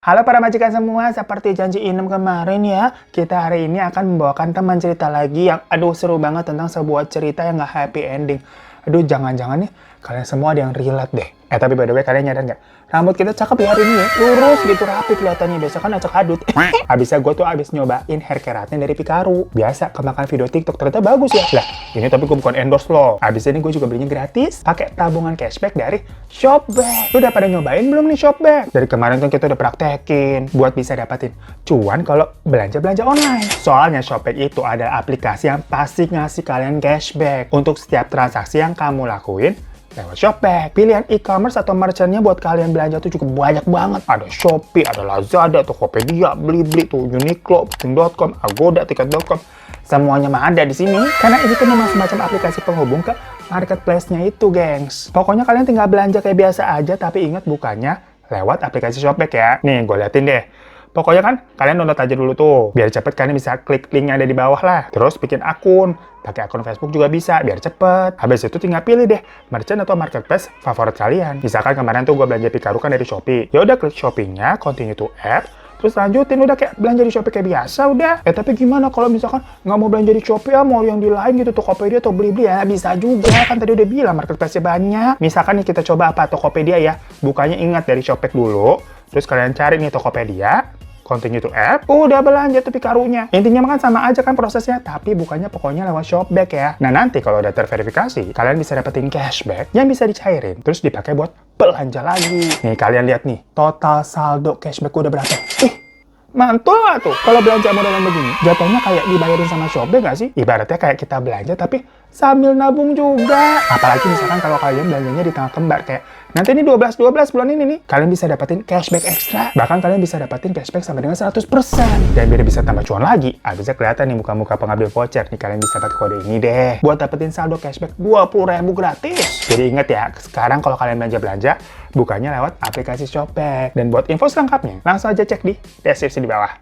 Halo para majikan semua, seperti janji Inem kemarin ya, kita hari ini akan membawakan teman cerita lagi yang seru banget tentang sebuah cerita yang gak happy ending. Jangan-jangan nih kalian semua ada yang relate deh. Tapi by the way, kalian nyadar nggak? Rambut kita cakep ya hari ini ya, lurus gitu, rapi kelihatannya. Biasa kan acak hadut. Abisnya gue tuh abis nyobain hair keratnya dari Pikaru. Biasa kemakan video TikTok, ternyata bagus ya. Lah, ini tapi gue bukan endorse loh. Abisnya ini gue juga belinya gratis, pakai tabungan cashback dari Shopback. Lu udah pada nyobain belum nih Shopback? Dari kemarin kan kita udah praktekin buat bisa dapatin cuan kalau belanja-belanja online. Soalnya Shopback itu adalah aplikasi yang pasti ngasih kalian cashback untuk setiap transaksi yang kamu lakuin lewat Shopback. Pilihan e-commerce atau merchant-nya buat kalian belanja tuh cukup banyak banget. Ada Shopee, ada Lazada, Tokopedia, Blibli, tuh Uniqlo, Booking.com, Agoda, Tiket.com. Semuanya mah ada di sini. Karena ini tuh memang semacam aplikasi penghubung ke marketplace-nya itu, gengs. Pokoknya kalian tinggal belanja kayak biasa aja, tapi ingat bukannya lewat aplikasi Shopback ya. Nih, gue liatin deh. Pokoknya kan, kalian download aja dulu tuh. Biar cepet kalian bisa klik link yang ada di bawah lah. Terus bikin akun. Pakai akun Facebook juga bisa, biar cepet. Habis itu tinggal pilih deh, merchant atau marketplace favorit kalian. Misalkan kemarin tuh gue belanja Pikaru kan dari Shopee. Ya udah klik shoppingnya, continue to add. Terus lanjutin, udah kayak belanja di Shopee kayak biasa udah. Tapi gimana kalau misalkan nggak mau belanja di Shopee ya, mau yang di lain gitu, Tokopedia atau Blibli ya, bisa juga. Kan tadi udah bilang marketplace-nya banyak. Misalkan nih kita coba apa, Tokopedia ya. Bukannya ingat dari Shopee dulu. Terus kalian cari nih Tokopedia. Continue to app, udah belanja tuh Pikarunya. Intinya kan sama aja kan prosesnya, tapi bukannya pokoknya lewat Shopback ya. Nah nanti kalau udah terverifikasi, kalian bisa dapetin cashback yang bisa dicairin, terus dipakai buat belanja lagi. Nih kalian lihat nih, total saldo cashback udah berapa? Mantul nggak tuh? Kalau belanja modelan begini, jatuhnya kayak dibayarin sama Shopback nggak sih? Ibaratnya kayak kita belanja tapi sambil nabung juga. Apalagi misalkan kalau kalian belanjanya di tanggal kembar kayak nanti ini 12-12 bulan ini nih, kalian bisa dapetin cashback ekstra. Bahkan kalian bisa dapetin cashback sampai dengan 100%. Dan biar bisa tambah cuan lagi, bisa kelihatan nih muka-muka pengambil voucher nih, kalian bisa pakai kode ini deh buat dapetin saldo cashback 20.000 gratis. Jadi ingat ya, sekarang kalau kalian belanja-belanja, bukannya lewat aplikasi Shopback. Dan buat info selengkapnya, langsung aja cek di deskripsi di bawah.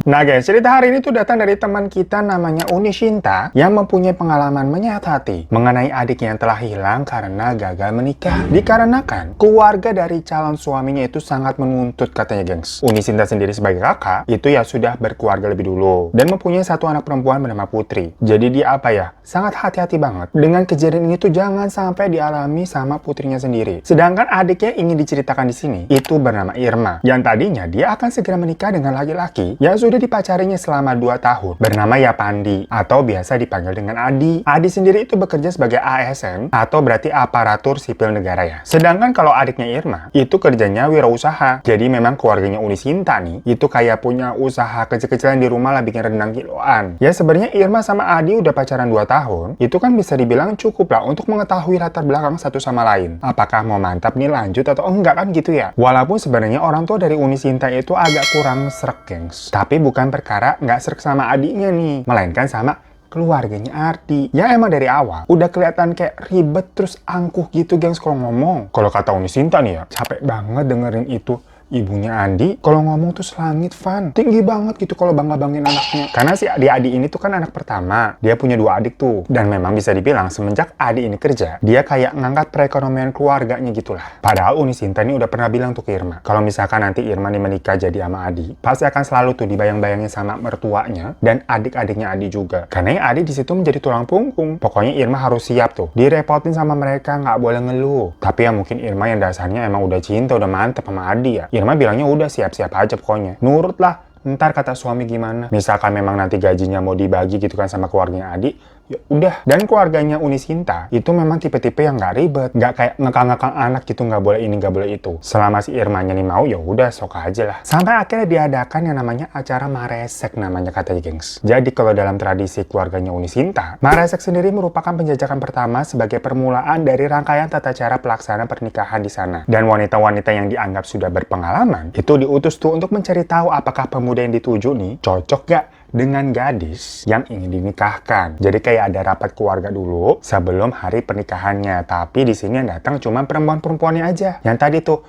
Nah guys, cerita hari ini tuh datang dari teman kita namanya Uni Shinta yang mempunyai pengalaman menyayat hati mengenai adiknya yang telah hilang karena gagal menikah. Dikarenakan keluarga dari calon suaminya itu sangat menuntut katanya gengs. Uni Shinta sendiri sebagai kakak itu ya sudah berkeluarga lebih dulu dan mempunyai satu anak perempuan bernama Putri. Jadi dia sangat hati-hati banget dengan kejadian ini tuh jangan sampai dialami sama putrinya sendiri. Sedangkan adiknya ingin diceritakan di sini itu bernama Irma yang tadinya dia akan segera menikah dengan laki-laki yang sudah dipacarinya selama 2 tahun bernama Yapandi atau biasa dipanggil dengan Adi. Adi sendiri itu bekerja sebagai ASN atau berarti aparatur sipil negara ya. Sedangkan kalau adiknya Irma itu kerjanya wirausaha. Jadi memang keluarganya Uni Shinta nih itu kayak punya usaha kecil-kecilan di rumah lah bikin rendang kiloan. Ya sebenarnya Irma sama Adi udah pacaran 2 tahun. Itu kan bisa dibilang cukup lah untuk mengetahui latar belakang satu sama lain. Apakah mau mantap nih lanjut atau enggak kan gitu ya. Walaupun sebenarnya orang tua dari Uni Shinta itu agak kurang srek gengs. Tapi bukan perkara nggak serk sama adiknya nih, melainkan sama keluarganya Ardi. Ya emang dari awal udah kelihatan kayak ribet terus angkuh gitu gengs kalau ngomong. Kalau kata Uni Shinta nih ya, capek banget dengerin itu. Ibunya Andi kalau ngomong tuh selangit Van, tinggi banget gitu kalau bangga-banggain anaknya. Karena si Adi ini tuh kan anak pertama, dia punya 2 adik tuh. Dan memang bisa dibilang semenjak Adi ini kerja, dia kayak ngangkat perekonomian keluarganya gitulah. Padahal Uni Shinta ini udah pernah bilang tuh ke Irma, kalau misalkan nanti Irma nih menikah jadi sama Adi, pasti akan selalu tuh dibayang-bayangin sama mertuanya dan adik-adiknya Adi juga. Karena yang Adi di situ menjadi tulang punggung. Pokoknya Irma harus siap tuh, direpotin sama mereka, nggak boleh ngeluh. Tapi ya mungkin Irma yang dasarnya emang udah cinta, udah mantep sama Adi ya. Irma bilangnya udah siap-siap aja pokoknya. Nurut lah, ntar kata suami gimana. Misalkan memang nanti gajinya mau dibagi gitu kan sama keluarganya Adi, ya udah. Dan keluarganya Uni Shinta itu memang tipe-tipe yang nggak ribet, nggak kayak ngekang-ngekang anak gitu, nggak boleh ini nggak boleh itu. Selama si Irmanya nih mau, ya udah sok aja lah. Sampai akhirnya diadakan yang namanya acara Maresek namanya katanya gengs. Jadi kalau dalam tradisi keluarganya Uni Shinta, Maresek sendiri merupakan penjajakan pertama sebagai permulaan dari rangkaian tata cara pelaksanaan pernikahan di sana. Dan wanita-wanita yang dianggap sudah berpengalaman itu diutus tuh untuk mencari tahu apakah pemuda yang dituju nih cocok gak dengan gadis yang ingin dinikahkan. Jadi kayak ada rapat keluarga dulu sebelum hari pernikahannya. Tapi di sini yang datang cuma perempuan-perempuannya aja. Yang tadi tuh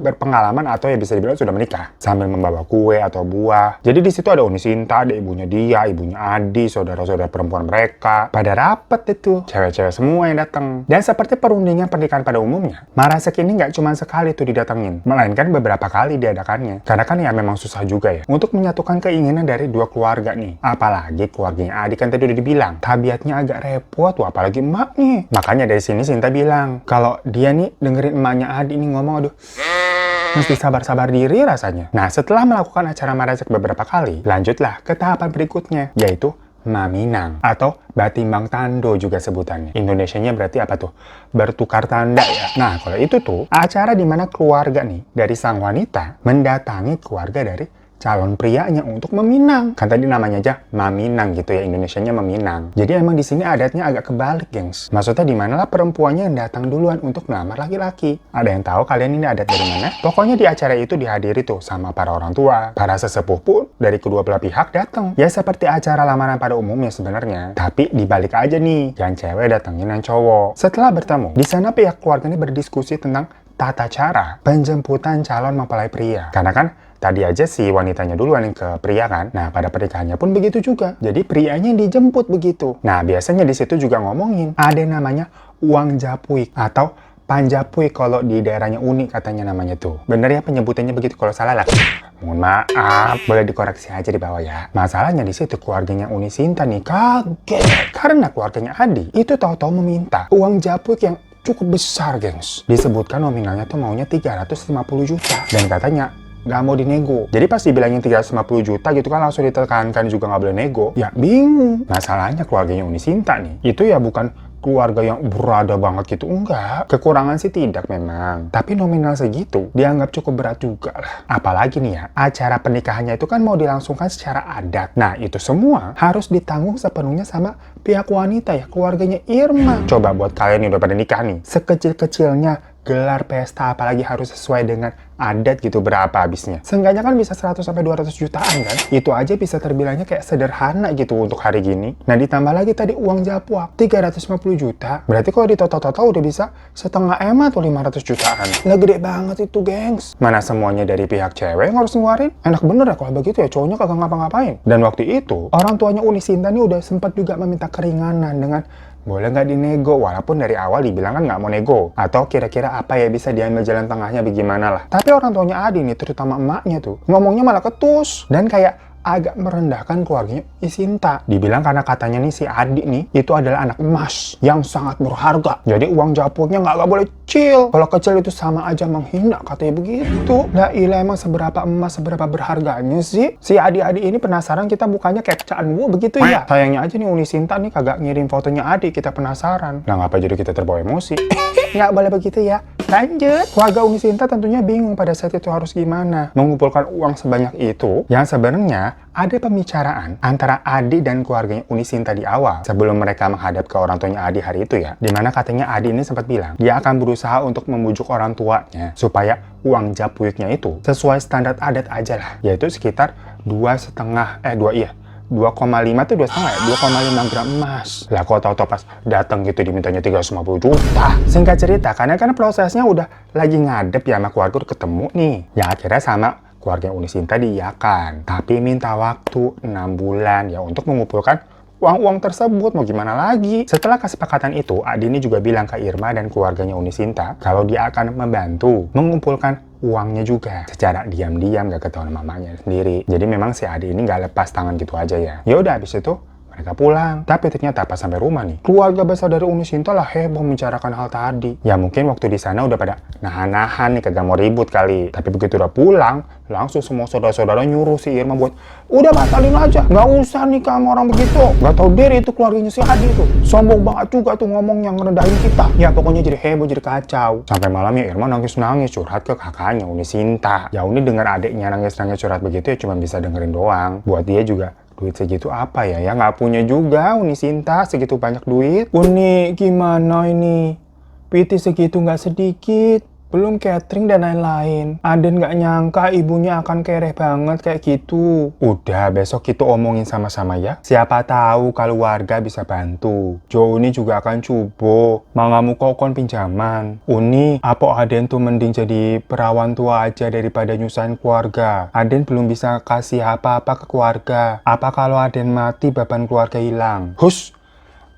berpengalaman atau ya bisa dibilang sudah menikah. Sambil membawa kue atau buah. Jadi di situ ada Uni Sinta, ada ibunya dia, ibunya Adi, saudara-saudara perempuan mereka. Pada rapat itu. Cewek-cewek semua yang datang. Dan seperti perundingan pernikahan pada umumnya, Marasek ini nggak cuma sekali tuh didatengin. Melainkan beberapa kali diadakannya. Karena kan ya memang susah juga ya. Untuk menyatukan keinginan dari dua keluarga nih. Apalagi keluarganya Adi kan tadi udah dibilang tabiatnya agak repot tuh, apalagi emaknya. Makanya dari sini Sinta bilang kalau dia nih dengerin emaknya Adi nih ngomong, aduh mesti sabar-sabar diri rasanya. Nah setelah melakukan acara Marasek beberapa kali, lanjutlah ke tahapan berikutnya, yaitu Maminang atau Batimbang Tando juga sebutannya. Indonesianya berarti apa tuh? Bertukar tanda ya. Nah kalau itu tuh acara di mana keluarga nih dari sang wanita mendatangi keluarga dari calon prianya untuk meminang. Kan tadi namanya aja Maminang gitu ya, Indonesianya meminang. Jadi emang di sini adatnya agak kebalik, gengs. Maksudnya di manalah perempuannya yang datang duluan untuk melamar laki-laki. Ada yang tahu kalian ini adat dari mana? Pokoknya di acara itu dihadiri tuh sama para orang tua, para sesepuh pun dari kedua belah pihak datang. Ya seperti acara lamaran pada umumnya sebenarnya. Tapi dibalik aja nih, yang cewek datengin yang cowok. Setelah bertemu, di sana pihak keluarga ini berdiskusi tentang tata cara penjemputan calon mempelai pria. Karena kan tadi aja si wanitanya duluan yang ke pria kan. Nah, pada pernikahannya pun begitu juga. Jadi prianya yang dijemput begitu. Nah, biasanya di situ juga ngomongin ada yang namanya uang japuik atau panjapuik kalau di daerahnya Uni katanya namanya tuh. Bener ya penyebutannya begitu, kalau salah lah. Mohon maaf, boleh dikoreksi aja di bawah ya. Masalahnya di situ keluarganya Uni Sinta nih kaget karena keluarganya Adi itu tahu-tahu meminta uang japuik yang cukup besar, gengs. Disebutkan nominalnya tuh maunya 350 juta. Dan katanya nggak mau dinego. Jadi pas dibilangin 350 juta gitu kan langsung ditekankan juga nggak boleh nego. Ya bingung. Masalahnya keluarganya Uni Sinta nih, itu ya bukan keluarga yang berada banget gitu, enggak. Kekurangan sih tidak memang. Tapi nominal segitu dianggap cukup berat juga lah. Apalagi nih ya, acara pernikahannya itu kan mau dilangsungkan secara adat. Nah itu semua harus ditanggung sepenuhnya sama pihak wanita ya, keluarganya Irma. Coba buat kalian yang udah pada nikah nih, sekecil-kecilnya gelar pesta apalagi harus sesuai dengan adat gitu, berapa habisnya? Seenggaknya kan bisa 100 sampai 200 jutaan kan? Itu aja bisa terbilangnya kayak sederhana gitu untuk hari gini. Nah ditambah lagi tadi uang japuak 350 juta. Berarti kalau ditotal-total udah bisa setengah M atau 500 jutaan. Lah gede banget itu, gengs. Mana semuanya dari pihak cewek yang harus ngeluarin? Enak bener ya kalau begitu ya, cowoknya kagak ngapa-ngapain. Dan waktu itu orang tuanya Uni Sinta nih udah sempat juga meminta keringanan dengan boleh nggak dinego, walaupun dari awal dibilang kan nggak mau nego. Atau kira-kira apa ya bisa diambil jalan tengahnya bagaimana lah. Tapi orang tuanya Adi nih, terutama emaknya tuh, ngomongnya malah ketus. Dan kayak agak merendahkan keluarganya Sinta. Dibilang karena katanya nih si Adi nih, itu adalah anak emas yang sangat berharga. Jadi uang japuiknya nggak boleh kecil. Kalau kecil itu sama aja menghina, katanya begitu. Lah ilah emang seberapa emas, seberapa berharganya sih? Si Adi-Adi ini penasaran kita bukannya kayak pecaan gua begitu ya? Sayangnya aja nih Uni Sinta nih kagak ngirim fotonya Adi, kita penasaran. Nah ngapa jadi kita terbawa emosi? Nggak boleh begitu ya. Lanjut. Keluarga Uni Sinta tentunya bingung pada saat itu harus gimana mengumpulkan uang sebanyak itu, yang sebenarnya ada pembicaraan antara Adi dan keluarganya Uni Sinta di awal sebelum mereka menghadap ke orang tuanya Adi hari itu ya, dimana katanya Adi ini sempat bilang dia akan berusaha untuk membujuk orang tuanya supaya uang japuiknya itu sesuai standar adat aja lah, yaitu sekitar 2,5 tuh 2,5 ya, 2,5 gram emas. Lah kok tau-tau pas datang gitu dimintanya 350 juta. Singkat cerita, karena kan prosesnya udah lagi ngadep ya sama keluarga udah ketemu nih. Ya akhirnya sama keluarga Uni Sinta diiyakan. Tapi minta waktu 6 bulan ya untuk mengumpulkan uang-uang tersebut, mau gimana lagi? Setelah kesepakatan itu, Adi ini juga bilang ke Irma dan keluarganya Uni Sinta kalau dia akan membantu mengumpulkan uangnya juga secara diam-diam, gak ketahuan mamanya sendiri. Jadi memang si Adi ini gak lepas tangan gitu aja ya. Ya udah habis itu mereka pulang. Tapi ternyata pas sampai rumah nih, keluarga besar dari Uni Sinta lah heboh membicarakan hal tadi. Ya mungkin waktu di sana udah pada nahan-nahan nih, kagak mau ribut kali. Tapi begitu udah pulang, langsung semua saudara-saudara nyuruh si Irma buat udah batalin aja, nggak usah nikah sama orang begitu. Nggak tahu diri itu keluarganya si Adi itu. Sombong banget juga tuh ngomong yang ngerendahin kita. Ya pokoknya jadi heboh, jadi kacau. Sampai malamnya Irma nangis-nangis curhat ke kakaknya Uni Sinta. Ya Uni dengar adiknya nangis-nangis curhat begitu ya cuma bisa dengerin doang. Buat dia juga duit segitu apa ya? Ya nggak punya juga Uni Sinta segitu banyak duit. Uni gimana ini? Piti segitu nggak sedikit. belum catering dan lain-lain. Aden nggak nyangka ibunya akan kereh banget kayak gitu. Udah, besok kita omongin sama-sama ya. Siapa tahu kalau warga bisa bantu. Jo ini juga akan cubo. Mangamu kokon pinjaman. Uni, apa Aden tuh mending jadi perawan tua aja daripada nyusahin keluarga. Aden belum bisa kasih apa-apa ke keluarga. Apa kalau Aden mati beban keluarga hilang? Hus!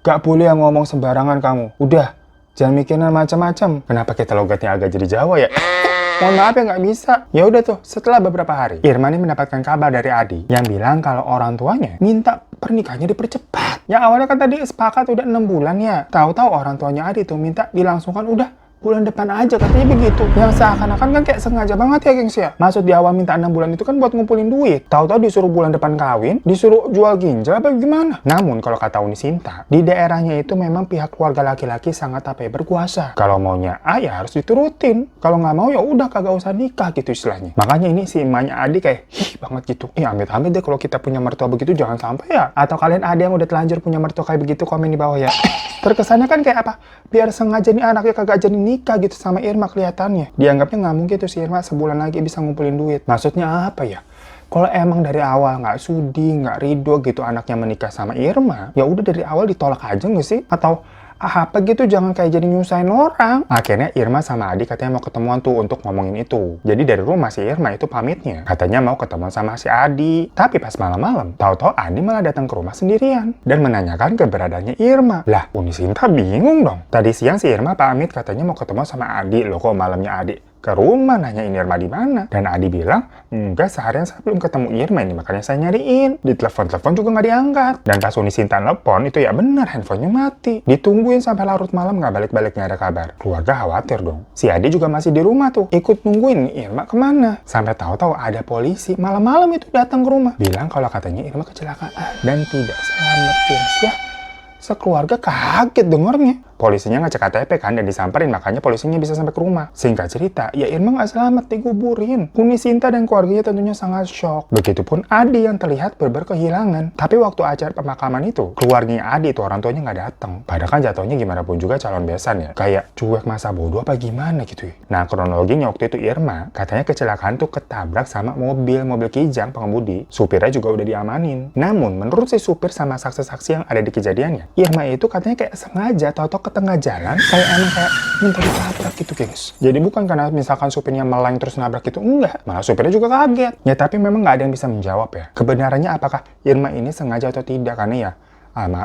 Gak boleh ngomong sembarangan kamu. Udah, jangan mikirin macam-macam. Kenapa kita logatnya agak jadi Jawa ya? Mohon maaf ya nggak bisa. Ya udah tuh, setelah beberapa hari, Irma ini mendapatkan kabar dari Adi yang bilang kalau orang tuanya minta pernikahannya dipercepat. Yang awalnya kan tadi sepakat udah 6 bulan ya. Tahu-tahu orang tuanya Adi tuh minta dilangsungkan udah bulan depan aja, katanya begitu. Yang seakan-akan kan kayak sengaja banget ya gengs ya. Maksud di awal minta 6 bulan itu kan buat ngumpulin duit. Tahu-tahu disuruh bulan depan kawin, disuruh jual ginjal apa gimana? Namun kalau kata Uni Sinta, di daerahnya itu memang pihak keluarga laki-laki sangat berkuasa. Kalau maunya A ya harus diturutin. Kalau nggak mau ya udah kagak usah nikah gitu istilahnya. Makanya ini si emaknya Adi kayak banget gitu. Amit-amit deh kalau kita punya mertua begitu jangan sampai ya. Atau kalian ada yang udah telanjur punya mertua kayak begitu, komen di bawah ya. Terkesannya kan kayak apa? Biar sengaja nih anaknya kagak jadi nikah gitu sama Irma kelihatannya. Dianggapnya nggak mungkin tuh si Irma sebulan lagi bisa ngumpulin duit. Maksudnya apa ya? Kalau emang dari awal nggak sudi, nggak ridho gitu anaknya menikah sama Irma, ya udah dari awal ditolak aja nggak sih? Atau apa gitu, jangan kayak jadi nyusahin orang. Akhirnya Irma sama Adi katanya mau ketemuan tuh untuk ngomongin itu. Jadi dari rumah si Irma itu pamitnya, katanya mau ketemuan sama si Adi. Tapi pas malam-malam, tahu-tahu Adi malah datang ke rumah sendirian dan menanyakan keberadaannya Irma. Lah, Uni Sinta bingung dong. Tadi siang si Irma pamit katanya mau ketemu sama Adi. Loh kok malamnya Adi ke rumah nanyain Irma di mana? Dan Adi bilang, enggak, seharian saya belum ketemu Irma ini, makanya saya nyariin. Di telepon-telepon juga nggak diangkat. Dan pas Uni Sinta telepon, itu ya benar handphonenya mati. Ditungguin sampai larut malam nggak balik-balik, nggak ada kabar. Keluarga khawatir dong. Si Adi juga masih di rumah tuh, ikut nungguin Irma kemana. Sampai tahu-tahu ada polisi malam-malam itu datang ke rumah. Bilang kalau katanya Irma kecelakaan dan tidak selamat, ya. Sekeluarga kaget dengernya. Polisinya ngecek KTP kan dan disamperin, makanya polisinya bisa sampai ke rumah. Singkat cerita, ya Irma nggak selamat, dikuburin. Uni Sinta dan keluarganya tentunya sangat shock. Begitupun Adi yang terlihat kehilangan. Tapi waktu acara pemakaman itu, keluarganya Adi itu orang tuanya nggak datang. Padahal kan jatuhnya gimana pun juga calon besan ya. Kayak cuek masa bodoh apa gimana gitu ya. Nah kronologinya waktu itu Irma, katanya kecelakaan tuh ketabrak sama mobil kijang pengemudi. Supirnya juga udah diamanin. Namun menurut si supir sama saksi-saksi yang ada di kejadiannya, Irma itu katanya kayak sengaja atau ke tengah jalan kayak minta ditabrak gitu gengs. Jadi bukan karena misalkan supirnya meleng terus nabrak gitu, enggak. Malah supirnya juga kaget. Ya tapi memang nggak ada yang bisa menjawab ya. Kebenarannya apakah Irma ini sengaja atau tidak, karena ya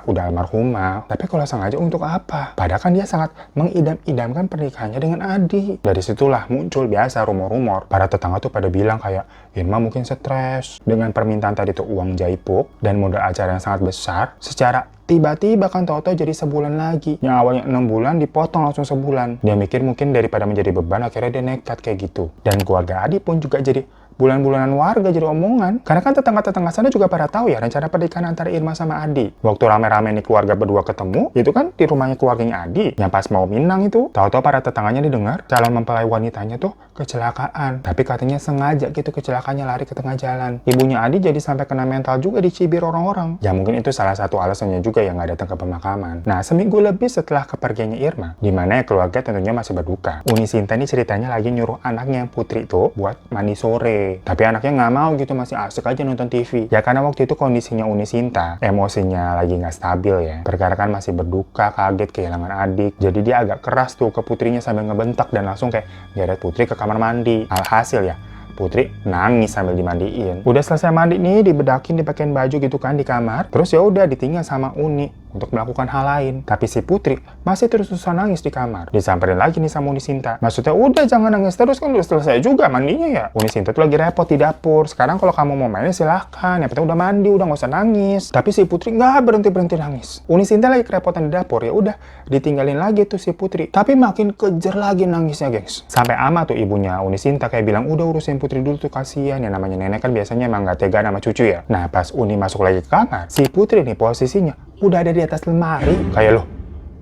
udah almarhumah. Tapi kalau sengaja untuk apa? Padahal kan dia sangat mengidam-idamkan pernikahannya dengan Adi. Dari situlah muncul biasa rumor-rumor. Para tetangga tuh pada bilang kayak Irma mungkin stres dengan permintaan tadi tuh uang jaipuk dan modal acara yang sangat besar. Secara tiba-tiba kan tahu-tahu jadi sebulan lagi. Yang awalnya 6 bulan dipotong langsung sebulan. Dia mikir mungkin daripada menjadi beban, akhirnya dia nekat kayak gitu. Dan keluarga Adi pun juga jadi bulan-bulanan warga, jadi omongan. Karena kan tetangga-tetangga sana juga pada tahu ya rencana pernikahan antara Irma sama Adi. Waktu rame-rame nih keluarga berdua ketemu, itu kan di rumahnya keluarganya Adi. Yang pas mau minang itu, tahu-tahu para tetangganya didengar calon mempelai wanitanya tuh kecelakaan. Tapi katanya sengaja gitu kecelakaannya lari ke tengah jalan. Ibunya Adi jadi sampai kena mental juga, dicibir orang-orang. Ya mungkin itu salah satu alasannya juga yang nggak datang ke pemakaman. Nah seminggu lebih setelah kepergiannya Irma, dimana ya keluarga tentunya masih berduka. Uni Sinta ini ceritanya lagi nyuruh anaknya yang Putri tuh buat mandi sore. Tapi anaknya nggak mau gitu, masih asik aja nonton TV. Ya karena waktu itu kondisinya Uni Sinta, emosinya lagi nggak stabil ya. Perkara kan masih berduka, kaget kehilangan adik. Jadi dia agak keras tuh ke Putrinya sambil ngebentak dan langsung kayak geret Putri ke kamar mandi. Alhasil ya, Putri nangis sambil dimandiin. Udah selesai mandi nih, dibedakin, dipakein baju gitu kan di kamar. Terus ya udah ditinggal sama Uni untuk melakukan hal lain. Tapi si Putri masih terus susah nangis di kamar. Disamperin lagi nih sama Uni Sinta. Maksudnya udah jangan nangis terus, kan udah selesai juga mandinya ya. Uni Sinta tuh lagi repot di dapur. Sekarang kalau kamu mau main silahkan. Yang penting udah mandi, udah nggak usah nangis. Tapi si Putri nggak berhenti nangis. Uni Sinta lagi kerepotan di dapur, ya udah ditinggalin lagi tuh si Putri. Tapi makin kejer lagi nangisnya gengs. Sampai ama tuh ibunya Uni Sinta kayak bilang udah urusin Putri dulu tuh, kasihan ya, namanya nenek kan biasanya emang nggak tega sama cucu ya. Nah pas Uni masuk lagi ke kamar, si Putri nih posisinya udah ada di atas lemari. Kayak loh,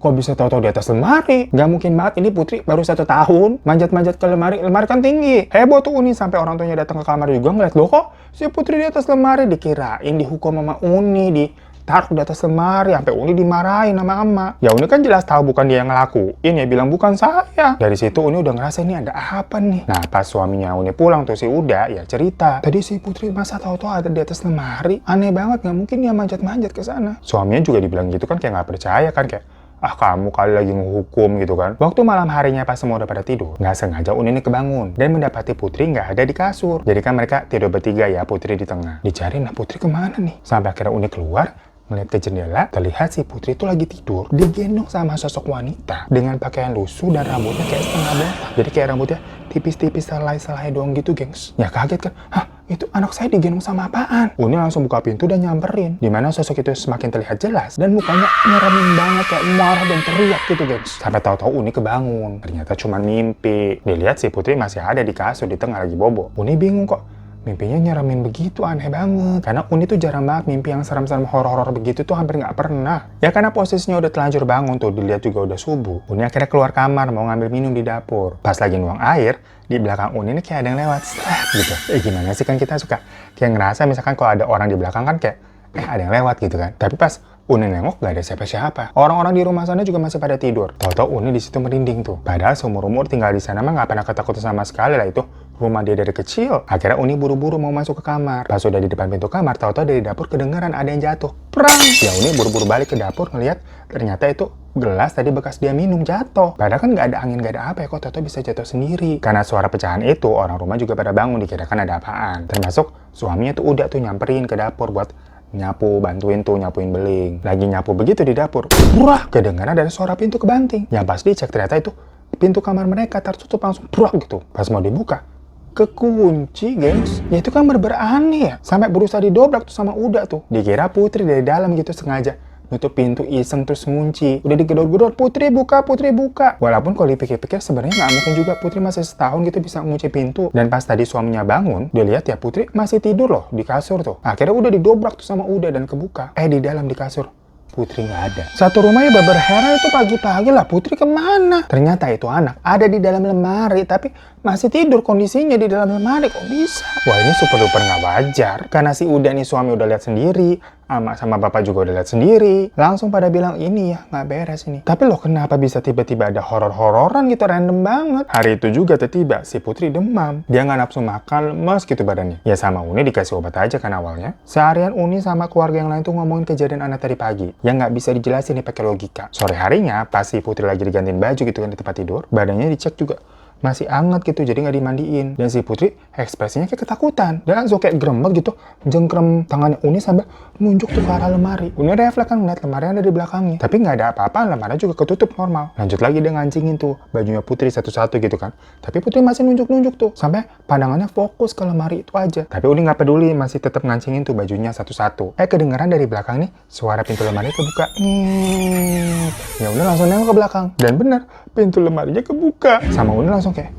kok bisa tahu-tahu di atas lemari? Gak mungkin banget, ini Putri baru 1 tahun manjat-manjat ke lemari kan tinggi. Heboh tuh Uni sampai orang tuanya datang ke kamar juga ngeliat, loh kok si Putri di atas lemari. Dikirain dihukum sama Uni, ditaruh di atas lemari, sampai Uni dimarahin sama Ama. Ya Uni kan jelas tahu bukan dia yang ngelakuin, ya bilang bukan saya. Dari situ Uni udah ngerasa ini ada apa nih. Nah pas suaminya Uni pulang tuh si Uda ya cerita, tadi si Putri masa tahu-tahu ada di atas lemari, aneh banget, nggak mungkin dia manjat-manjat ke sana. Suaminya juga dibilang gitu kan kayak nggak percaya kan, kayak ah kamu kali lagi ngehukum gitu kan. Waktu malam harinya pas semua udah pada tidur, nggak sengaja Uni ini kebangun dan mendapati Putri nggak ada di kasur. Jadi kan mereka tidur bertiga ya, Putri di tengah. Dicari, nah Putri kemana nih? Sampai akhirnya Uni keluar, ngeliat ke jendela, terlihat si Putri itu lagi tidur, digendong sama sosok wanita dengan pakaian lusuh dan rambutnya kayak setengah botak. Jadi kayak rambutnya tipis-tipis selai-selai doang gitu, gengs. Ya kaget kan? Hah? Itu anak saya digendong sama apaan? Uni langsung buka pintu dan nyamperin. Dimana sosok itu semakin terlihat jelas dan mukanya nyeremin banget kayak marah dan teriak gitu, gengs. Sampai tahu-tahu Uni kebangun. Ternyata cuma mimpi. Dilihat si Putri masih ada di kasur di tengah lagi bobo. Uni bingung kok. Mimpinya nyeremin begitu, aneh banget. Karena Uni tuh jarang banget mimpi yang serem-serem horor-horor begitu tuh, hampir nggak pernah. Ya karena posisinya udah telanjur bangun tuh, dilihat juga udah subuh. Uni akhirnya keluar kamar mau ngambil minum di dapur. Pas lagi nuang air, di belakang Uni ini kayak ada yang lewat, gitu. Gimana sih kan kita suka kayak ngerasa misalkan kalau ada orang di belakang kan kayak, ada yang lewat gitu kan. Tapi pas Uni nengok gak ada siapa-siapa. Orang-orang di rumah sana juga masih pada tidur. Tahu-tahu Uni di situ merinding tuh. Padahal seumur-umur tinggal di sana mah nggak pernah ketakutan sama sekali lah, itu rumah dia dari kecil. Akhirnya Uni buru-buru mau masuk ke kamar. Pas udah di depan pintu kamar, tahu-tahu dari dapur kedengaran ada yang jatuh. Prang! Ya Uni buru-buru balik ke dapur ngeliat ternyata itu gelas tadi bekas dia minum jatuh. Padahal kan nggak ada angin, nggak ada apa ya, kok tahu-tahu bisa jatuh sendiri. Karena suara pecahan itu, orang rumah juga pada bangun dikirakan ada apaan. Termasuk suaminya tuh udah tuh nyamperin ke dapur buat nyapu, bantuin tuh nyapuin beling. Lagi nyapu begitu di dapur, brah, kedengaran ada suara pintu kebanting. Yang pas dicek ternyata itu pintu kamar mereka tertutup langsung brah gitu. Pas mau dibuka, kekunci, gengs. Ya itu kan aneh ya. Sampai berusaha didobrak tuh sama Uda tuh. Dikira Putri dari dalam gitu sengaja nutup pintu iseng terus ngunci. Udah digedor-gedor, Putri buka, Putri buka. Walaupun kalau dipikir-pikir sebenarnya nggak mungkin juga Putri masih setahun gitu bisa ngunci pintu. Dan pas tadi suaminya bangun, dia lihat ya Putri masih tidur loh di kasur tuh. Akhirnya udah didobrak tuh sama Uda dan kebuka. Di dalam di kasur Putri nggak ada. Satu rumah ya berheran itu pagi-pagi lah, Putri kemana? Ternyata itu anak ada di dalam lemari, tapi masih tidur kondisinya di dalam lemari, kok bisa? Wah ini super duper nggak wajar. Karena si Uda nih suami udah lihat sendiri, Ama sama bapak juga udah lihat sendiri. Langsung pada bilang ini ya nggak beres ini. Tapi loh kenapa bisa tiba-tiba ada horor-hororan gitu, random banget. Hari itu juga tiba-tiba si Putri demam. Dia nggak nafsu makan, lemes gitu badannya. Ya sama Uni dikasih obat aja kan awalnya. Seharian Uni sama keluarga yang lain tuh ngomongin kejadian anak tadi pagi. Yang nggak bisa dijelasin nih pakai logika. Sore harinya pas si Putri lagi digantiin baju gitu kan di tempat tidur, badannya dicek juga masih hangat gitu, jadi nggak dimandiin. Dan si Putri ekspresinya kayak ketakutan. Dia langsung kayak gremet gitu, jengkrem tangannya Uni sambil nunjuk tuh ke arah lemari. Uni refleks kan ngeliat lemari ada di belakangnya. Tapi nggak ada apa-apa, lemari juga ketutup normal. Lanjut lagi dia ngancingin tuh bajunya Putri satu-satu gitu kan. Tapi Putri masih nunjuk-nunjuk tuh, sampai pandangannya fokus ke lemari itu aja. Tapi Uni nggak peduli, masih tetap ngancingin tuh bajunya satu-satu. Kedengaran dari belakang nih, suara pintu lemari kebuka. Ya Uni langsung nengok ke belakang. Dan bener, pintu lemarinya kebuka. Sama Uni langsung kayak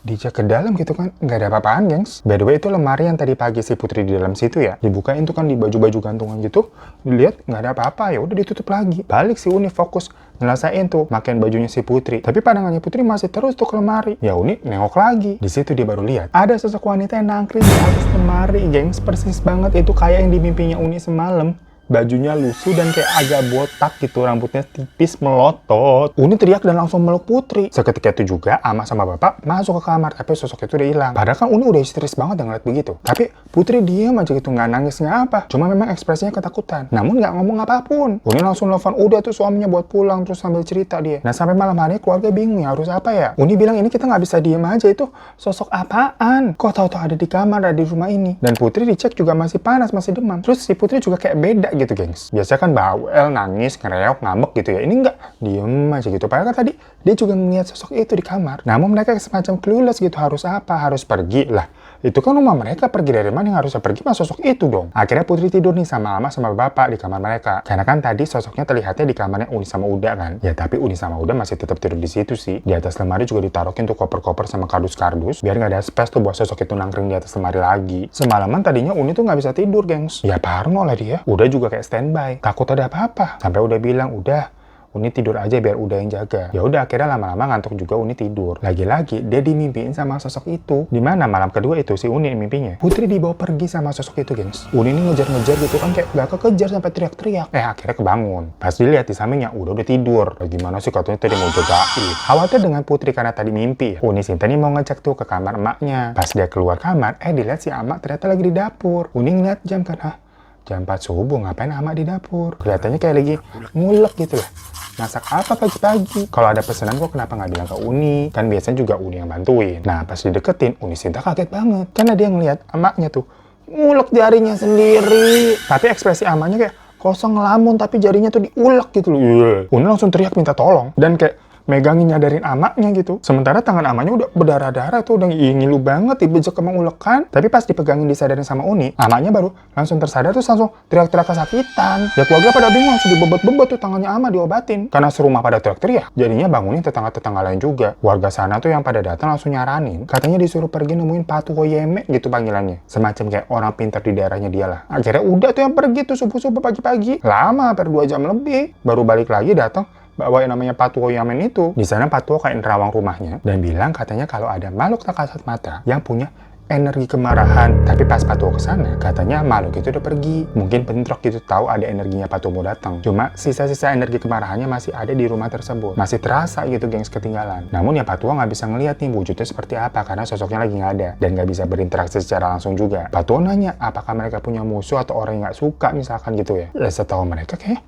dicek ke dalam gitu kan, nggak ada apa-apaan, gengs. By the way itu lemari yang tadi pagi si Putri di dalam situ ya, dibukain tuh kan di baju-baju gantungan gitu, dilihat nggak ada apa-apa, ya udah ditutup lagi. Balik si Uni fokus ngerasain tuh makan bajunya si Putri, tapi pandangannya Putri masih terus tuh ke lemari. Ya Uni nengok lagi, di situ dia baru lihat ada sosok wanita yang nangkring di atas lemari, gengs. Persis banget itu kayak yang di mimpinya Uni semalam. Bajunya lusuh dan kayak agak botak gitu, rambutnya tipis melotot. Uni teriak dan langsung meluk Putri. Seketika itu juga Ama sama bapak masuk ke kamar, tapi sosok itu udah hilang. Padahal kan Uni udah histeris banget ngeliat begitu. Tapi Putri diam aja gitu, nggak nangis nggak apa. Cuma memang ekspresinya ketakutan. Namun nggak ngomong apapun. Uni langsung nelfon Uda tuh suaminya buat pulang, terus sambil cerita dia. Nah sampai malam hari keluarga bingung ya harus apa ya. Uni bilang ini kita nggak bisa diem aja, itu sosok apaan? Kok tahu-tahu ada di kamar, ada di rumah ini. Dan Putri dicek juga masih panas, masih demam. Terus si Putri juga kayak beda gitu, gengs. Biasanya kan bawel, nangis, ngereok, ngambek gitu ya. Ini enggak, diem aja gitu. Padahal kan tadi dia juga ngeliat sosok itu di kamar. Namun mereka semacam clueless gitu, harus apa, harus pergi lah. Itu kan rumah mereka, pergi dari mana, yang harusnya pergi mas sosok itu dong. Akhirnya Putri tidur nih sama Ama sama bapak di kamar mereka. Karena kan tadi sosoknya terlihatnya di kamarnya Uni sama Uda kan. Ya tapi Uni sama Uda masih tetap tidur di situ sih. Di atas lemari juga ditaruhin tuh koper-koper sama kardus-kardus, biar nggak ada space tuh buat sosok itu nangkring di atas lemari lagi. Semalaman tadinya Uni tuh nggak bisa tidur, gengs. Ya parno lah dia. Udah juga kayak standby, takut ada apa-apa. Sampai udah bilang, udah Uni tidur aja biar udah yang jaga. Ya udah akhirnya lama-lama ngantuk juga Uni tidur. Lagi-lagi dia dimimpiin sama sosok itu. Dimana malam kedua itu si Uni mimpinya Putri dibawa pergi sama sosok itu, gengs. Uni ini ngejar-ngejar gitu kan, kayak gak kekejar sampai teriak-teriak. Akhirnya kebangun. Pas dilihat di sampingnya udah tidur. Gimana sih katanya tadi mau jagain. Khawatir dengan Putri karena tadi mimpi. Uni Sinta nih mau ngecek tuh ke kamar emaknya. Pas dia keluar kamar, dilihat si emak ternyata lagi di dapur. Uni ngeliat jam kan, jam 4 subuh, ngapain emak di dapur? Kelihatannya kayak lagi ngulek gitu lah. Masak apa pagi-pagi? Kalau ada pesanan kok kenapa nggak bilang ke Uni? Kan biasanya juga Uni yang bantuin. Nah, pas dideketin, Uni Sinta kaget banget. Karena dia ngeliat emaknya tuh ngulek jarinya sendiri. Tapi ekspresi emaknya kayak kosong ngelamun, tapi jarinya tuh diulek gitu loh. Uni langsung teriak minta tolong. Dan kayak megangin nyadarin amaknya gitu. Sementara tangan amaknya udah berdarah-darah tuh, udah ngilu banget, dibejek emang ulekan. Tapi pas dipegangin disadarin sama Uni, amaknya baru langsung tersadar terus langsung teriak-teriak kesakitan. Ya keluarga pada bingung, langsung dibebet-bebet tuh tangannya ama diobatin. Karena serumah pada teriak-teriak, jadinya bangunin tetangga-tetangga lain juga. Warga sana tuh yang pada datang langsung nyaranin, katanya disuruh pergi nemuin Patu Woyeme gitu panggilannya. Semacam kayak orang pintar di daerahnya dia lah. Akhirnya udah tuh yang pergi tuh subuh-subuh pagi-pagi. Lama, hampir 2 jam lebih. Baru balik lagi datang bawa yang namanya Patuo Yamen itu. Di sana Patuo kayak nerawang rumahnya dan bilang katanya kalau ada makhluk tak kasat mata yang punya energi kemarahan. Tapi pas Patuo kesana, katanya makhluk itu udah pergi. Mungkin bentrok gitu, tahu ada energinya Patuo mau datang. Cuma sisa-sisa energi kemarahannya masih ada di rumah tersebut. Masih terasa gitu, gengs, ketinggalan. Namun ya Patuo nggak bisa ngeliat nih wujudnya seperti apa karena sosoknya lagi nggak ada dan nggak bisa berinteraksi secara langsung juga. Patuo nanya apakah mereka punya musuh atau orang yang nggak suka misalkan gitu ya. Ya setahu mereka kayak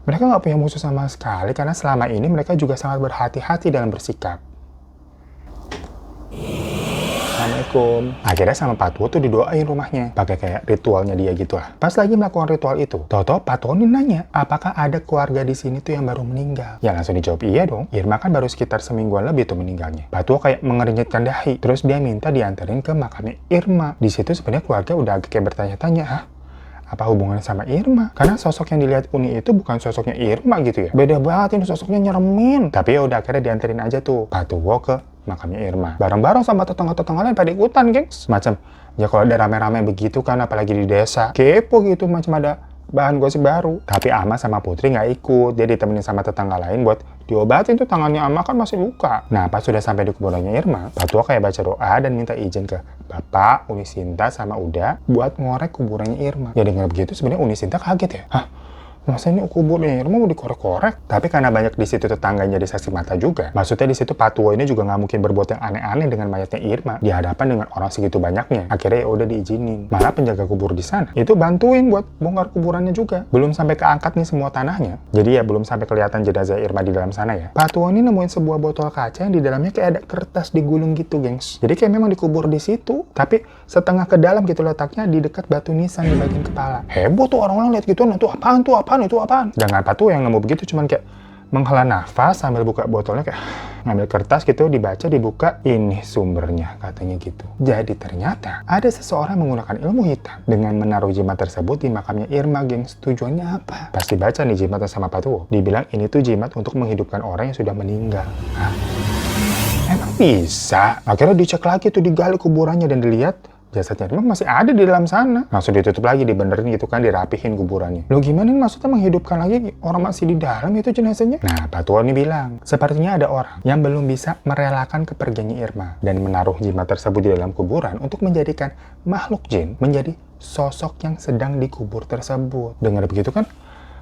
mereka nggak punya musuh sama sekali karena selama ini mereka juga sangat berhati-hati dalam bersikap. Assalamualaikum. Akhirnya sama Patuo tuh didoain rumahnya. Pakai kayak ritualnya dia gitu lah. Pas lagi melakukan ritual itu, Toto Patuo nih nanya, apakah ada keluarga di sini tuh yang baru meninggal? Ya langsung dijawab iya dong. Irma kan baru sekitar semingguan lebih tuh meninggalnya. Patuo kayak mengernyitkan dahi. Terus dia minta dianterin ke makamnya Irma. Di situ sebenarnya keluarga udah agak kayak bertanya-tanya, apa hubungannya sama Irma? Karena sosok yang dilihat Uni itu bukan sosoknya Irma gitu ya. Beda banget ini sosoknya, nyeremin. Tapi ya udah akhirnya dianterin aja tuh Patuo ke makamnya Irma. Bareng-bareng sama tetangga-tetangga lain pada ikutan, gengs. Macam ya kalau ada rame-rame begitu kan, apalagi di desa. Kepo gitu, macam ada bahan gosip baru. Tapi Ama sama Putri nggak ikut. Dia ditemenin sama tetangga lain buat diobatin tuh, tangannya Ama kan masih luka. Nah pas sudah sampai di kuburannya Irma, Patuo kayak baca doa dan minta izin ke Bapak, Uni Sinta sama Uda buat ngorek kuburannya Irma. Ya dengar begitu sebenarnya Uni Sinta kaget ya. Hah? Masa ini kuburnya Irma mau dikorek-korek? Tapi karena banyak di situ tetangganya jadi saksi mata juga. Maksudnya di situ Patuo ini juga nggak mungkin berbuat yang aneh-aneh dengan mayatnya Irma di hadapan dengan orang segitu banyaknya. Akhirnya ya udah diizinin. Malah penjaga kubur di sana itu bantuin buat bongkar kuburannya juga. Belum sampai keangkat nih semua tanahnya. Jadi ya belum sampai kelihatan jenazah Irma di dalam sana ya. Patuo ini nemuin sebuah botol kaca yang di dalamnya kayak ada kertas digulung gitu, gengs. Jadi kayak memang dikubur di situ, tapi setengah ke dalam gitu letaknya di dekat batu nisan di bagian kepala. Heboh tuh orang-orang lihat gitu, nah tuh apaan tuh, itu apaan? Jangan Patuo yang nemu begitu, cuman kayak menghela nafas sambil buka botolnya, kayak ngambil kertas gitu, dibaca, dibuka, ini sumbernya katanya gitu. Jadi ternyata ada seseorang menggunakan ilmu hitam dengan menaruh jimat tersebut di makamnya Irma, gengs. Tujuannya apa? Pas dibaca nih jimatnya sama Patuo, dibilang ini tuh jimat untuk menghidupkan orang yang sudah meninggal. Hah? Emang bisa? Akhirnya dicek lagi tuh, digali kuburannya dan dilihat jasadnya memang masih ada di dalam sana. Langsung ditutup lagi, dibenerin gitu kan, dirapihin kuburannya. Loh gimana nih maksudnya menghidupkan lagi orang masih di dalam itu jenazahnya? Nah, Patuo ini bilang, sepertinya ada orang yang belum bisa merelakan kepergiannya Irma dan menaruh jimat tersebut di dalam kuburan untuk menjadikan makhluk jin menjadi sosok yang sedang dikubur tersebut. Dengar begitu kan?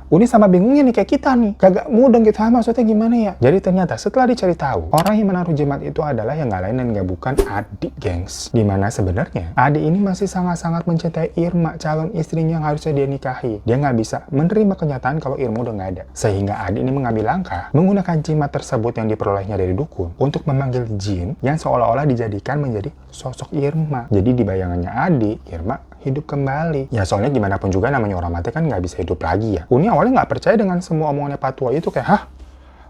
Uni sama bingungnya nih kayak kita nih, kagak mudeng gitu, maksudnya gimana ya? Jadi ternyata setelah dicari tahu, orang yang menaruh jimat itu adalah yang nggak lain dan nggak bukan Adi, gengs. Dimana sebenarnya Adi ini masih sangat-sangat mencintai Irma, calon istrinya yang harusnya dia nikahi. Dia nggak bisa menerima kenyataan kalau Irma udah nggak ada. Sehingga Adi ini mengambil langkah menggunakan jimat tersebut yang diperolehnya dari dukun untuk memanggil jin yang seolah-olah dijadikan menjadi sosok Irma. Jadi di bayangannya Adi, Irma hidup kembali. Ya soalnya gimana pun juga namanya orang mati kan nggak bisa hidup lagi ya. Uni awalnya nggak percaya dengan semua omongannya Patuo itu, kayak hah?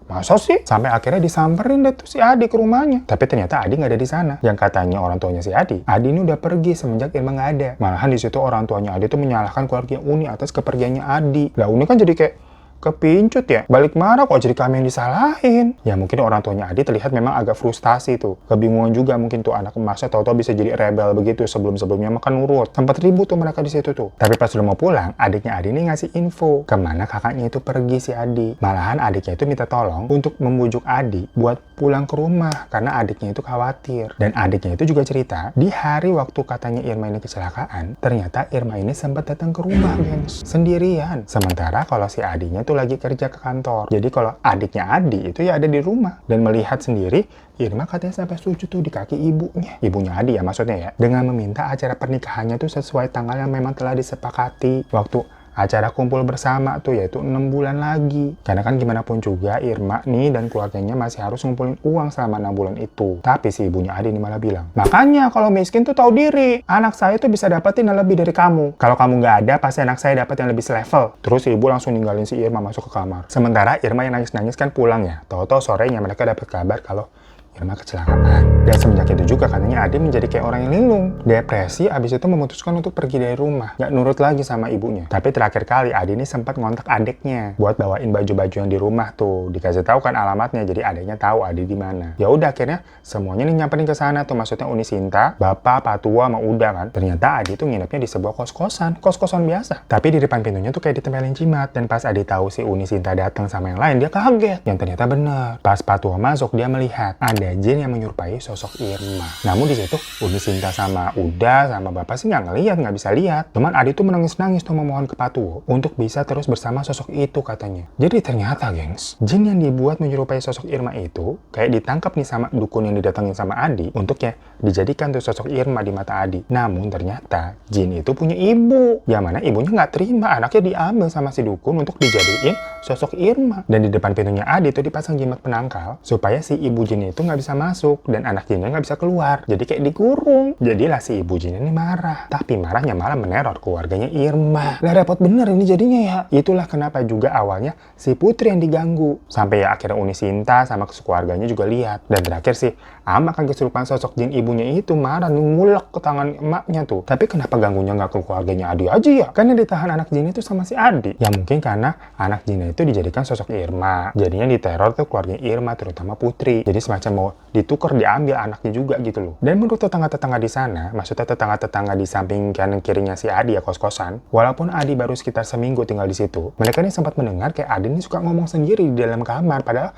Masa sih? Sampai akhirnya disamperin deh tuh si Adi ke rumahnya. Tapi ternyata Adi nggak ada di sana. Yang katanya orang tuanya si Adi ini udah pergi semenjak Irma nggak ada. Malahan di situ orang tuanya Adi tuh menyalahkan keluarga Uni atas kepergiannya Adi. Lah Uni kan jadi kayak kepincut ya. Balik marah kok jadi kami yang disalahin. Ya mungkin orang tuanya Adi terlihat memang agak frustasi tuh. Kebingungan juga mungkin tuh anak emasnya tahu-tahu bisa jadi rebel begitu sebelum-sebelumnya makan nurut. Sempat ribut tuh mereka di situ tuh. Tapi pas udah mau pulang, adiknya Adi nih ngasih info kemana kakaknya itu pergi si Adi. Malahan adiknya itu minta tolong untuk membujuk Adi buat pulang ke rumah karena adiknya itu khawatir. Dan adiknya itu juga cerita di hari waktu katanya Irma ini kecelakaan, ternyata Irma ini sempat datang ke rumah, gengs, sendirian. Sementara kalau si Adinya tuh lagi kerja ke kantor. Jadi kalau adiknya Adi itu ya ada di rumah dan melihat sendiri Irma katanya sampai sujud tuh di kaki ibunya Adi ya maksudnya ya, dengan meminta acara pernikahannya tuh sesuai tanggal yang memang telah disepakati waktu acara kumpul bersama tuh, yaitu 6 bulan lagi. Karena kan gimana pun juga Irma nih dan keluarganya masih harus ngumpulin uang selama 6 bulan itu. Tapi si ibunya Adi ini malah bilang, makanya kalau miskin tuh tahu diri, anak saya tuh bisa dapetin yang lebih dari kamu. Kalau kamu nggak ada, pasti anak saya dapat yang lebih selevel. Terus si ibu langsung ninggalin si Irma masuk ke kamar. Sementara Irma yang nangis-nangis kan pulang ya. Tahu-tahu sorenya mereka dapat kabar kalau Irma kecelakaan. Dan semenjak itu juga katanya Adi menjadi kayak orang yang linglung. Depresi, abis itu memutuskan untuk pergi dari rumah. Nggak nurut lagi sama ibunya. Tapi terakhir kali Adi ini sempat ngontak adiknya buat bawain baju-baju yang di rumah tuh. Dikasih tahu kan alamatnya, jadi adiknya tahu Adi di mana. Ya udah akhirnya semuanya nih nyamperin ke sana tuh, maksudnya Uni Sinta, Bapak, Patua, sama Uda kan. Ternyata Adi tuh nginepnya di sebuah kos-kosan biasa. Tapi di depan pintunya tuh kayak ditempelin jimat. Dan pas Adi tahu si Uni Sinta datang sama yang lain, dia kaget. Yang ternyata bener. Pas Patua masuk, dia melihat ada jin yang menyerupai sosok Irma. Namun di situ Uni Sinta sama Uda sama Bapak sih nggak bisa lihat. Cuman Adi tuh menangis-nangis tuh memohon ke Patuwo untuk bisa terus bersama sosok itu katanya. Jadi ternyata gengs, jin yang dibuat menyerupai sosok Irma itu kayak ditangkap nih sama dukun yang didatengin sama Adi untuk ya dijadikan tuh sosok Irma di mata Adi. Namun ternyata jin itu punya ibu, yang mana ibunya nggak terima anaknya diambil sama si dukun untuk dijadiin sosok Irma. Dan di depan pintunya Adi tuh dipasang jimat penangkal supaya si ibu jin itu nggak bisa masuk dan anak jinnya nggak bisa keluar. Jadi kayak dikurung. Jadilah si ibu jin ini marah. Tapi marahnya malah meneror keluarganya Irma. Lah repot bener ini jadinya ya. Itulah kenapa juga awalnya si Putri yang diganggu. Sampai ya akhirnya Uni Sinta sama keluarganya juga lihat. Dan terakhir sih Ama kan kesurupan sosok jin ibunya itu marah ngulek ke tangan emaknya tuh. Tapi kenapa ganggunya nggak ke keluarganya Adi aja ya? Kan yang ditahan anak jin itu sama si Adi. Ya mungkin karena anak jinnya itu dijadikan sosok Irma. Jadinya diteror tuh keluarga Irma terutama Putri. Jadi semacam mau ditukar diambil anaknya juga gitu loh. Dan menurut tetangga-tetangga di sana, maksudnya tetangga-tetangga di samping kanan kirinya si Adi ya kos-kosan, walaupun Adi baru sekitar seminggu tinggal di situ, mereka ini sempat mendengar kayak Adi ini suka ngomong sendiri di dalam kamar padahal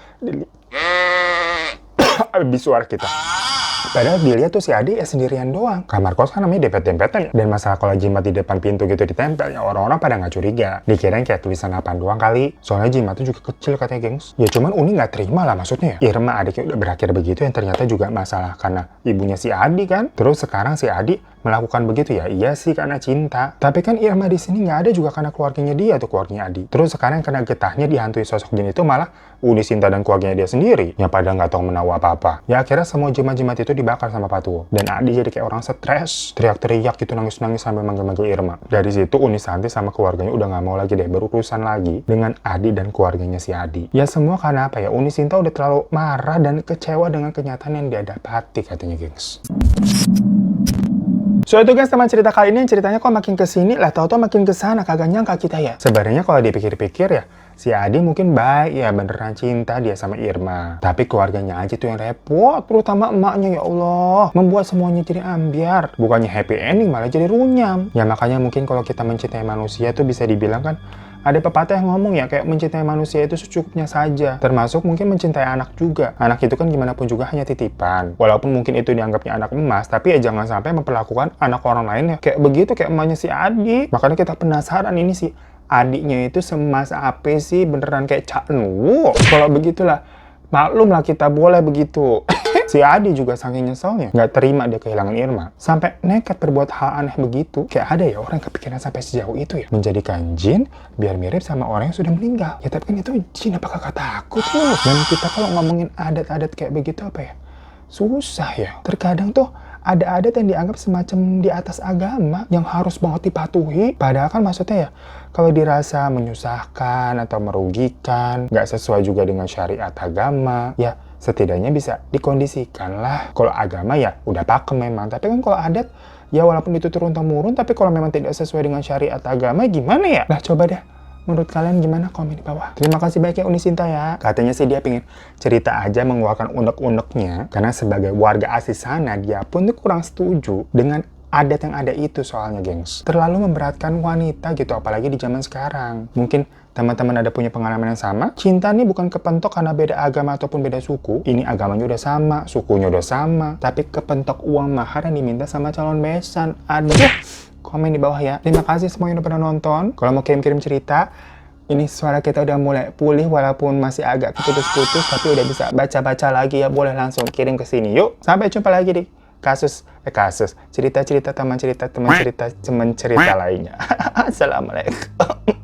habis suara kita. Padahal dilihat tuh si Adi ya sendirian doang. Kamar kos kan namanya dempet-dempetan ya. Dan masalah kalau jimat di depan pintu gitu ditempel ya orang-orang pada nggak curiga. Dikirain kayak tulisan apaan doang kali. Soalnya jimatnya juga kecil katanya gengs. Ya cuman Uni nggak terima lah maksudnya ya. Irma adiknya udah berakhir begitu yang ternyata juga masalah karena ibunya si Adi kan. Terus sekarang si Adi melakukan begitu ya. Iya sih karena cinta. Tapi kan Irma di sini nggak ada juga karena keluarganya dia tuh keluarganya Adi. Terus sekarang karena getahnya dihantui sosok jin itu malah Uni Sinta dan keluarganya dia sendiri yang pada nggak tahu menahu apa-apa. Ya akhirnya semua jimat-jimat itu dibakar sama Patuwo. Dan Adi jadi kayak orang stres, teriak-teriak gitu, nangis-nangis sampai manggil-manggil Irma. Dari situ Uni Santi sama keluarganya udah nggak mau lagi deh berurusan lagi dengan Adi dan keluarganya si Adi. Ya semua karena apa ya? Uni Sinta udah terlalu marah dan kecewa dengan kenyataan yang dia dapati katanya gengs. So itu guys teman cerita kali ini, ceritanya kok makin kesini lah tau-tau makin kesana, kagak nyangka kita ya. Sebenarnya kalau dipikir-pikir ya, si Adi mungkin baik ya, beneran cinta dia sama Irma. Tapi keluarganya aja tuh yang repot, terutama emaknya ya Allah. Membuat semuanya jadi ambiar. Bukannya happy ending malah jadi runyam. Ya makanya mungkin kalau kita mencintai manusia tuh bisa dibilang kan, ada pepatah yang ngomong ya kayak mencintai manusia itu secukupnya saja. Termasuk mungkin mencintai anak juga. Anak itu kan gimana pun juga hanya titipan. Walaupun mungkin itu dianggapnya anak emas, tapi ya jangan sampai memperlakukan anak orang lain ya kayak begitu kayak emaknya si Adi. Makanya kita penasaran ini sih adiknya itu semas apa sih, beneran kayak Cak Nuwo. Kalau begitulah maklumlah kita boleh begitu. Si Adi juga saking nyeselnya, nggak terima dia kehilangan Irma. Sampai nekat berbuat hal aneh begitu. Kayak ada ya orang kepikiran sampai sejauh itu ya. Menjadikan jin biar mirip sama orang yang sudah meninggal. Ya tapi kan itu jin apa kakak takut loh. Dan kita kalau ngomongin adat-adat kayak begitu apa ya? Susah ya. Terkadang tuh ada adat yang dianggap semacam di atas agama yang harus banget dipatuhi. Padahal kan maksudnya ya, kalau dirasa menyusahkan atau merugikan, nggak sesuai juga dengan syariat agama, ya setidaknya bisa dikondisikan lah. Kalau agama ya udah pakem memang, tapi kan kalau adat ya walaupun itu turun-temurun, tapi kalau memang tidak sesuai dengan syariat agama gimana ya? Nah coba deh, Menurut kalian gimana? Komen di bawah. Terima kasih banyak ya Uni Sinta ya. Katanya sih dia pengen cerita aja mengeluarkan unek-uneknya. Karena sebagai warga asli sana, dia pun tuh kurang setuju dengan adat yang ada itu soalnya, gengs. Terlalu memberatkan wanita gitu, apalagi di zaman sekarang. Mungkin teman-teman ada punya pengalaman yang sama? Cinta nih bukan kepentok karena beda agama ataupun beda suku. Ini agamanya udah sama, sukunya udah sama. Tapi kepentok uang mahar yang diminta sama calon besan. Aduh. Komen di bawah ya. Terima kasih semua yang udah pernah nonton. Kalau mau kirim-kirim cerita, ini suara kita udah mulai pulih walaupun masih agak putus-putus, tapi udah bisa baca-baca lagi ya. Boleh langsung kirim ke sini. Yuk, sampai jumpa lagi di cerita-cerita teman cerita lainnya. Assalamualaikum.